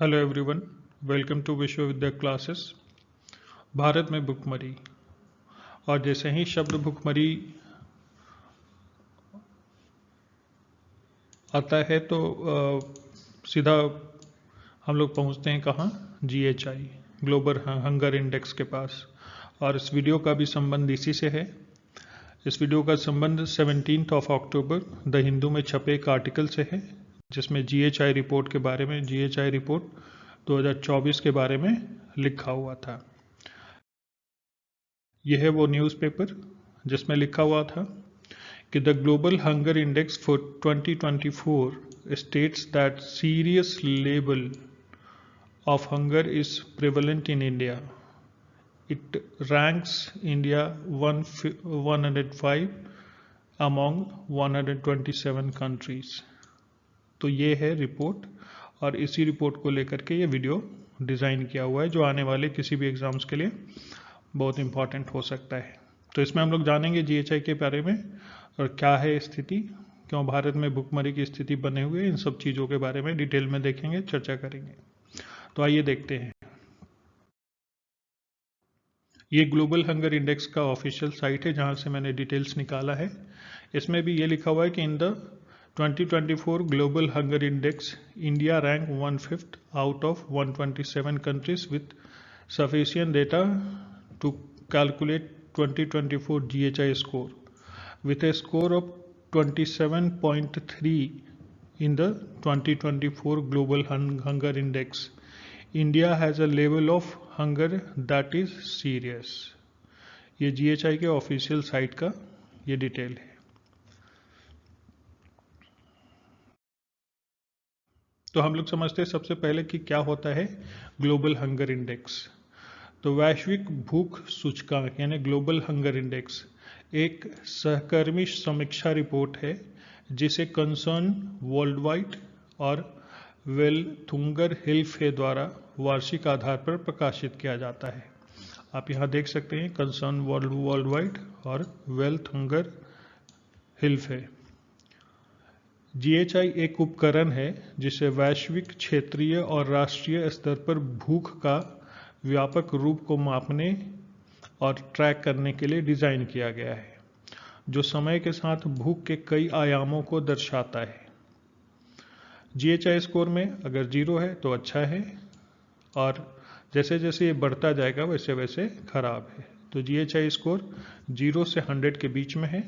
Hello everyone, welcome to Vishwavidya classes. Bharat में भुखमरी। और जैसे ही शब्द भुखमरी आता है तो सीधा हम लोग पहुंचते हैं कहाँ? GHI, ग्लोबल हंगर इंडेक्स के पास। और इस वीडियो का भी संबंध इसी से है। इस वीडियो का संबंध 17 अक्टूबर द हिंदू में छपे एक आर्टिकल से है, जिसमें GHI रिपोर्ट के बारे में, GHI रिपोर्ट 2024 के बारे में लिखा हुआ था। यह है वो न्यूज़पेपर जिसमें लिखा हुआ था कि the global hunger index for 2024 states that serious level of hunger is prevalent in India. It ranks India 105 among 127 countries. तो ये है रिपोर्ट, और इसी रिपोर्ट को लेकर के ये वीडियो डिज़ाइन किया हुआ है, जो आने वाले किसी भी एग्ज़ाम्स के लिए बहुत इम्पॉर्टेंट हो सकता है। तो इसमें हम लोग जानेंगे GHI के बारे में, और क्या है स्थिति, क्यों भारत में भुखमरी की स्थिति बने हुए, इन सब चीज़ों के बारे में डिटेल में देखेंगे, चर्चा करेंगे। तो आइए देखते हैं। ये ग्लोबल हंगर इंडेक्स का ऑफिशियल साइट है, जहां से मैंने डिटेल्स निकाला है। इसमें भी ये लिखा हुआ है कि in the 2024 global hunger index India rank 1/5 out of 127 countries with sufficient data to calculate 2024 GHI score with a score of 27.3 in the 2024 Global Hunger Index. India has a level of hunger that is serious. ये GHI के official site का ये detail है। तो हम लोग समझते हैं सबसे पहले कि क्या होता है ग्लोबल हंगर इंडेक्स। तो वैश्विक भूख सूचकांक यानी ग्लोबल हंगर इंडेक्स एक सहकर्मी समीक्षा रिपोर्ट है, जिसे कंसर्न वर्ल्ड वाइड और वेलथुंगर हिल्फे द्वारा वार्षिक आधार पर प्रकाशित किया जाता है। आप यहाँ देख सकते हैं कंसर्न वर्ल्ड वाइड और वेलथुंगर हिल्फे। GHI एक उपकरण है जिसे वैश्विक, क्षेत्रीय और राष्ट्रीय स्तर पर भूख का व्यापक रूप को मापने और ट्रैक करने के लिए डिज़ाइन किया गया है, जो समय के साथ भूख के कई आयामों को दर्शाता है। GHI स्कोर में अगर 0 है तो अच्छा है, और जैसे जैसे ये बढ़ता जाएगा वैसे वैसे खराब है। तो GHI स्कोर 0 से 100 के बीच में है।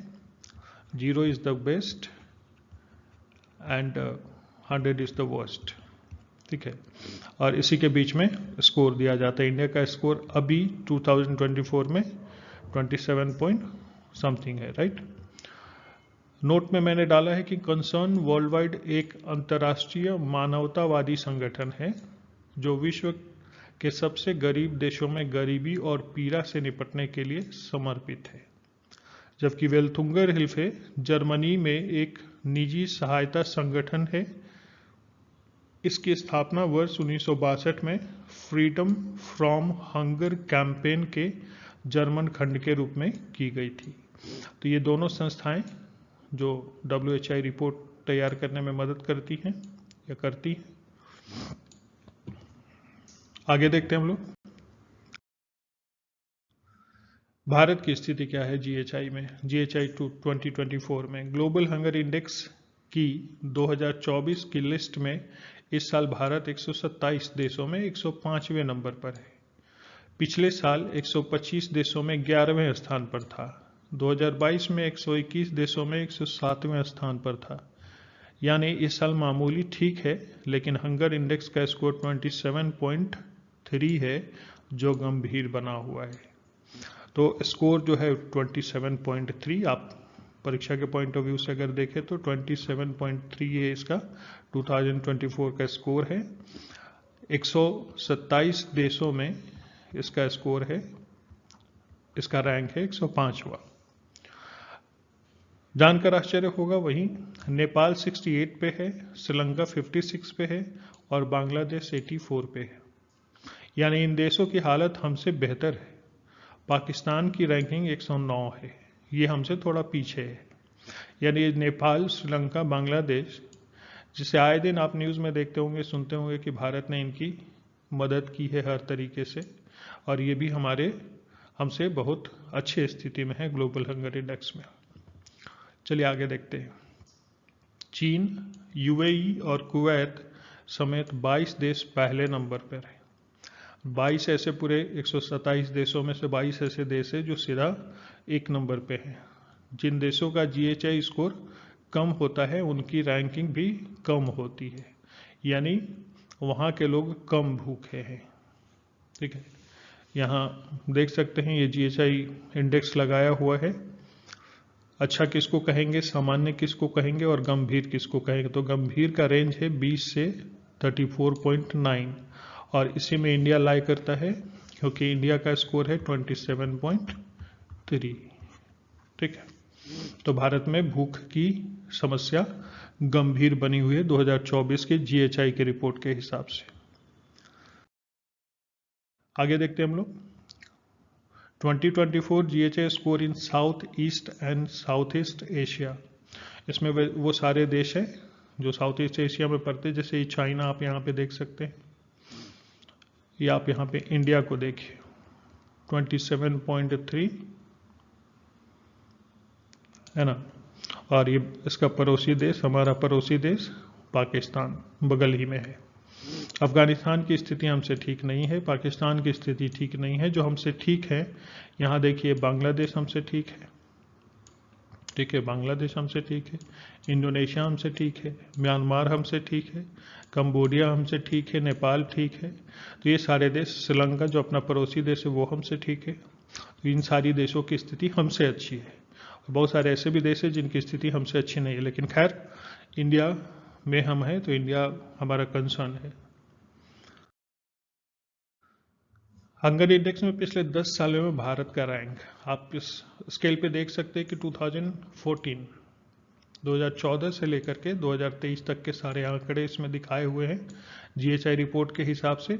0 is the best and 100 is the worst. ठीक है, और इसी के बीच में स्कोर दिया जाता है। इंडिया का स्कोर अभी 2024 में 27 पॉइंट समथिंग है, राइट। नोट में मैंने डाला है कि कंसर्न वर्ल्ड वाइड एक अंतर्राष्ट्रीय मानवतावादी संगठन है, जो विश्व के सबसे गरीब देशों में गरीबी और पीड़ा से निपटने के लिए समर्पित है। जबकि वेलथुंगर हिल्फे जर्मनी में एक निजी सहायता संगठन है। इसकी स्थापना वर्ष 1962 में फ्रीडम फ्रॉम हंगर कैंपेन के जर्मन खंड के रूप में की गई थी। तो ये दोनों संस्थाएं जो WHI रिपोर्ट तैयार करने में मदद करती हैं या करती हैं। आगे देखते हैं हम लोग भारत की स्थिति क्या है GHI में। GHI 2024 में ग्लोबल हंगर इंडेक्स की 2024 की लिस्ट में इस साल भारत 127 देशों में 105वें नंबर पर है। पिछले साल 125 देशों में 11वें स्थान पर था। 2022 में 121 देशों में 107वें स्थान पर था। यानी इस साल मामूली ठीक है, लेकिन हंगर इंडेक्स का स्कोर 27.3 है, जो गंभीर बना हुआ है। तो स्कोर जो है 27.3, आप परीक्षा के पॉइंट ऑफ व्यू से अगर देखें तो 27.3 है इसका 2024 का स्कोर है। 127 देशों में इसका स्कोर है, इसका रैंक है 105वां। जानकर आश्चर्य होगा, वहीं नेपाल 68 पे है, श्रीलंका 56 पे है और बांग्लादेश 84 पे है। यानी इन देशों की हालत हमसे बेहतर है। पाकिस्तान की रैंकिंग 109 है, ये हमसे थोड़ा पीछे है। यानी नेपाल, श्रीलंका, बांग्लादेश जिससे आए दिन आप न्यूज़ में देखते होंगे, सुनते होंगे कि भारत ने इनकी मदद की है हर तरीके से, और ये भी हमसे बहुत अच्छी स्थिति में है ग्लोबल हंगर इंडेक्स में। चलिए आगे देखते हैं। चीन, यूएई और कुवैत समेत 22 देश पहले नंबर पर है। 22 ऐसे, पूरे 127 देशों में से 22 ऐसे देश है जो सीधा एक नंबर पे हैं। जिन देशों का GHI स्कोर कम होता है उनकी रैंकिंग भी कम होती है, यानी वहाँ के लोग कम भूखे हैं। ठीक है, यहाँ देख सकते हैं ये GHI इंडेक्स लगाया हुआ है। अच्छा किसको कहेंगे, सामान्य किसको कहेंगे और गंभीर किसको कहेंगे? तो गंभीर का रेंज है 20 से 34.9, और इसी में इंडिया लाई करता है क्योंकि इंडिया का स्कोर है 27.3। ठीक है, तो भारत में भूख की समस्या गंभीर बनी हुई है 2024 के GHI के रिपोर्ट के हिसाब से। आगे देखते हैं हम लोग। 2024 GHI score in south east and south east Asia. इसमें वो सारे देश हैं जो साउथ ईस्ट एशिया में पड़ते हैं, जैसे चाइना आप यहाँ पे देख सकते हैं, या आप यहाँ पे इंडिया को देखिए 27.3 है ना, और ये इसका पड़ोसी देश, हमारा पड़ोसी देश पाकिस्तान बगल ही में है। अफगानिस्तान की स्थिति हमसे ठीक नहीं है, पाकिस्तान की स्थिति ठीक नहीं है। जो हमसे ठीक है, यहाँ देखिए बांग्लादेश हमसे ठीक है। ठीक है, बांग्लादेश हमसे ठीक है, इंडोनेशिया हमसे ठीक है, म्यांमार हमसे ठीक है, कंबोडिया हमसे ठीक है, नेपाल ठीक है। तो ये सारे देश, श्रीलंका जो अपना पड़ोसी देश है वो हमसे ठीक है। तो इन सारी देशों की स्थिति हमसे अच्छी है। बहुत सारे ऐसे भी देश हैं जिनकी स्थिति हमसे अच्छी नहीं है, लेकिन खैर इंडिया में हम हैं तो इंडिया हमारा कंसर्न है। हंगर इंडेक्स में पिछले 10 सालों में भारत का रैंक आप इस स्केल पे देख सकते हैं कि 2014 से लेकर के 2023 तक के सारे आंकड़े इसमें दिखाए हुए हैं। GHI रिपोर्ट के हिसाब से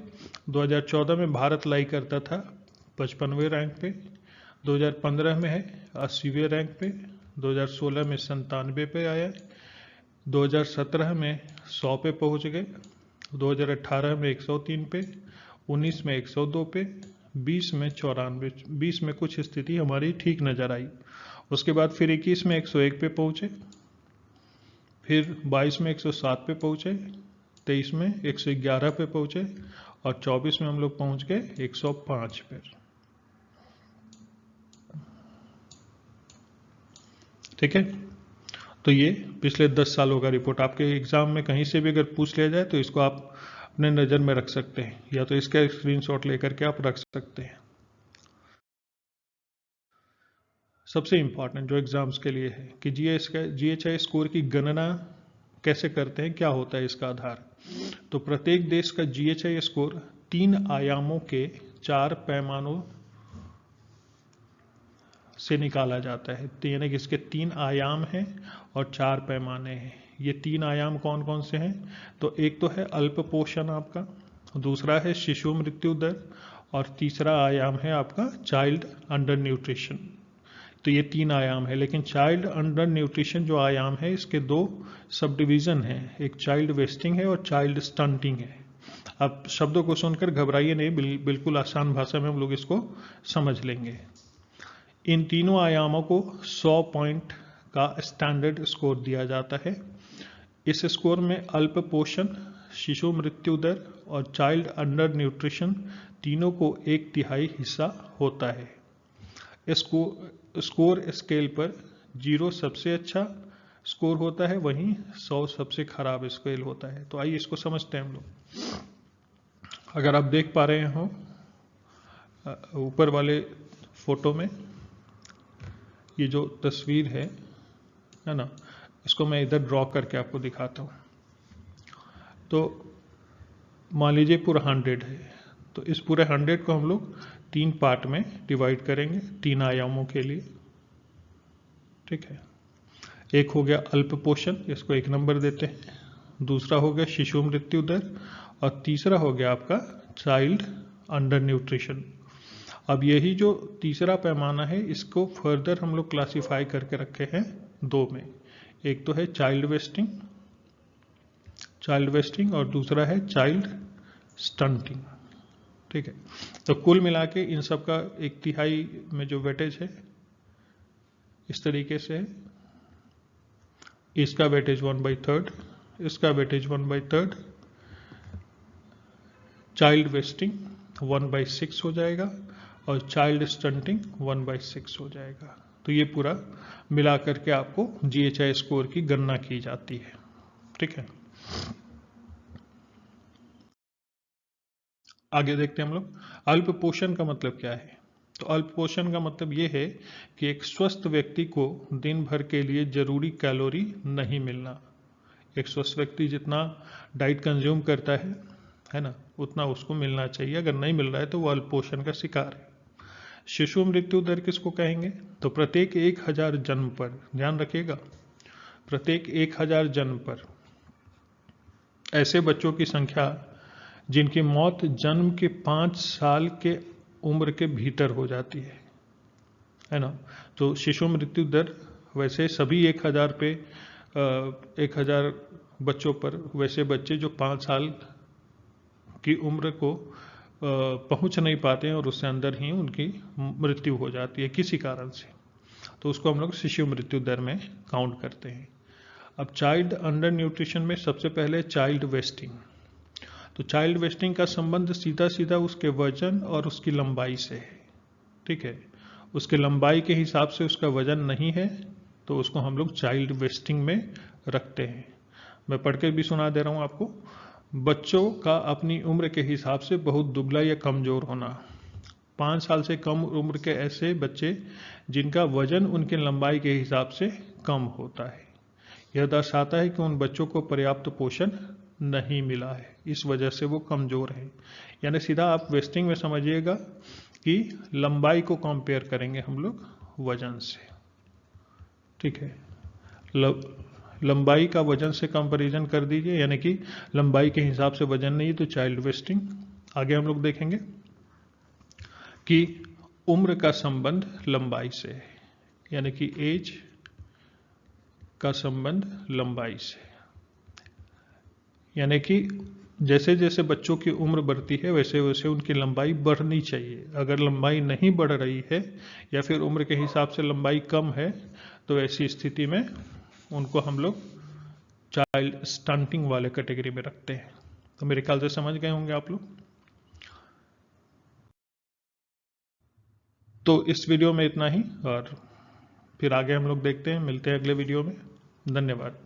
2014 में भारत लाई करता था 55वें रैंक पे, 2015 में है 80वें रैंक पे, 2016 में 97 पे आया, 2017 में 100 पे पहुंच गए, 2018 में 103 पे, 19 में 102 पे, 20 में 94, 20 में कुछ स्थिति हमारी ठीक नजर आई। उसके बाद फिर 21 में 101 पे पहुंचे, फिर 22 में 107 पे पहुंचे, 23 में 111 पे पहुंचे, और 24 में हम लोग पहुंच गए 105 पे। ठीक है, तो ये पिछले 10 सालों का रिपोर्ट आपके एग्जाम में कहीं से भी अगर पूछ लिया जाए तो इसको आप अपने नज़र में रख सकते हैं, या तो इसका स्क्रीनशॉट लेकर के आप रख सकते हैं। सबसे इंपॉर्टेंट जो एग्जाम्स के लिए है कि GHI स्कोर की गणना कैसे करते हैं, क्या होता है इसका आधार। तो प्रत्येक देश का GHI स्कोर 3 आयामों के 4 पैमानों से निकाला जाता है। तो यानी कि इसके 3 आयाम हैं और 4 पैमाने हैं। ये 3 आयाम कौन कौन से हैं? तो एक तो है अल्प पोषण आपका, दूसरा है शिशु मृत्यु दर, और तीसरा आयाम है आपका चाइल्ड अंडर न्यूट्रिशन। तो ये 3 आयाम है, लेकिन चाइल्ड अंडर न्यूट्रिशन जो आयाम है इसके 2 सब डिवीजन हैं, एक चाइल्ड वेस्टिंग है और चाइल्ड स्टंटिंग है। अब शब्दों को सुनकर घबराइए नहीं, बिल्कुल आसान भाषा में हम लोग इसको समझ लेंगे। इन तीनों आयामों को 100 पॉइंट का स्टैंडर्ड स्कोर दिया जाता है। इस स्कोर में अल्प पोषण, शिशु मृत्यु दर और चाइल्ड अंडर न्यूट्रिशन तीनों को 1/3 हिस्सा होता है। स्कोर स्केल पर 0 सबसे अच्छा स्कोर होता है, वहीं 100 सबसे खराब स्केल होता है। तो आइए इसको समझते हैं हम लोग। अगर आप देख पा रहे हो ऊपर वाले फोटो में ये जो तस्वीर है ना, इसको मैं इधर ड्रॉ करके आपको दिखाता हूँ। तो मान लीजिए पूरा 100 है, तो इस पूरे 100 को हम लोग 3 पार्ट में डिवाइड करेंगे 3 आयामों के लिए। ठीक है, एक हो गया अल्प पोषण, इसको 1 नंबर देते हैं, दूसरा हो गया शिशु मृत्यु दर, और तीसरा हो गया आपका चाइल्ड अंडर न्यूट्रिशन। अब यही जो तीसरा पैमाना है इसको फर्दर हम लोग क्लासिफाई करके रखे हैं 2 में। एक तो है चाइल्ड वेस्टिंग चाइल्ड वेस्टिंग और दूसरा है चाइल्ड स्टंटिंग। ठीक है, तो कुल मिला के इन सब का 1/3 में जो वेटेज है इस तरीके से है। इसका वेटेज 1/3, इसका वेटेज 1/3, चाइल्ड वेस्टिंग 1/6 हो जाएगा और चाइल्ड स्टंटिंग 1/6 हो जाएगा। तो ये पूरा मिला करके आपको GHI स्कोर की गणना की जाती है। ठीक है, आगे देखते हैं हम लोग अल्प पोषण का मतलब क्या है। तो अल्प पोषण का मतलब ये है कि एक स्वस्थ व्यक्ति को दिन भर के लिए जरूरी कैलोरी नहीं मिलना। एक स्वस्थ व्यक्ति जितना डाइट कंज्यूम करता है ना, उतना उसको मिलना चाहिए। अगर नहीं मिल रहा है तो वो अल्प पोषण का शिकार है। शिशु मृत्यु दर किसको कहेंगे? तो प्रत्येक 1000 जन्म पर, ध्यान रखिएगा, प्रत्येक 1000 जन्म पर ऐसे बच्चों की संख्या जिनकी मौत जन्म के 5 साल के उम्र के भीतर हो जाती है ना। तो शिशु मृत्यु दर वैसे सभी 1000 पे 1000 बच्चों पर वैसे बच्चे जो 5 साल की उम्र को पहुंच नहीं पाते हैं और उससे अंदर ही उनकी मृत्यु हो जाती है किसी कारण से, तो उसको हम लोग शिशु मृत्यु दर में काउंट करते हैं। अब चाइल्ड अंडर न्यूट्रिशन में सबसे पहले चाइल्ड वेस्टिंग। तो चाइल्ड वेस्टिंग का संबंध सीधा सीधा उसके वजन और उसकी लंबाई से है। ठीक है, उसके लंबाई के हिसाब से उसका वजन नहीं है तो उसको हम लोग चाइल्ड वेस्टिंग में रखते हैं। मैं पढ़ के भी सुना दे रहा हूं आपको। बच्चों का अपनी उम्र के हिसाब से बहुत दुबला या कमजोर होना। 5 साल से कम उम्र के ऐसे बच्चे जिनका वजन उनकी लंबाई के हिसाब से कम होता है। यह दर्शाता है कि उन बच्चों को पर्याप्त पोषण नहीं मिला है, इस वजह से वो कमजोर है। यानी सीधा आप वेस्टिंग में समझिएगा कि लंबाई को कंपेयर करेंगे हम लोग वजन से। ठीक है, लंबाई का वजन से कंपैरिजन कर दीजिए, यानी कि लंबाई के हिसाब से वजन नहीं तो चाइल्ड वेस्टिंग। आगे हम लोग देखेंगे कि उम्र का संबंध लंबाई से है, यानी कि एज का संबंध लंबाई से, यानी कि जैसे जैसे बच्चों की उम्र बढ़ती है वैसे वैसे उनकी लंबाई बढ़नी चाहिए। अगर लंबाई नहीं बढ़ रही है या फिर उम्र के हिसाब से लंबाई कम है तो ऐसी स्थिति में उनको हम लोग चाइल्ड स्टंटिंग वाले कैटेगरी में रखते हैं। तो मेरे ख्याल से समझ गए होंगे आप लोग। तो इस वीडियो में इतना ही और फिर आगे हम लोग देखते हैं, मिलते हैं अगले वीडियो में। धन्यवाद।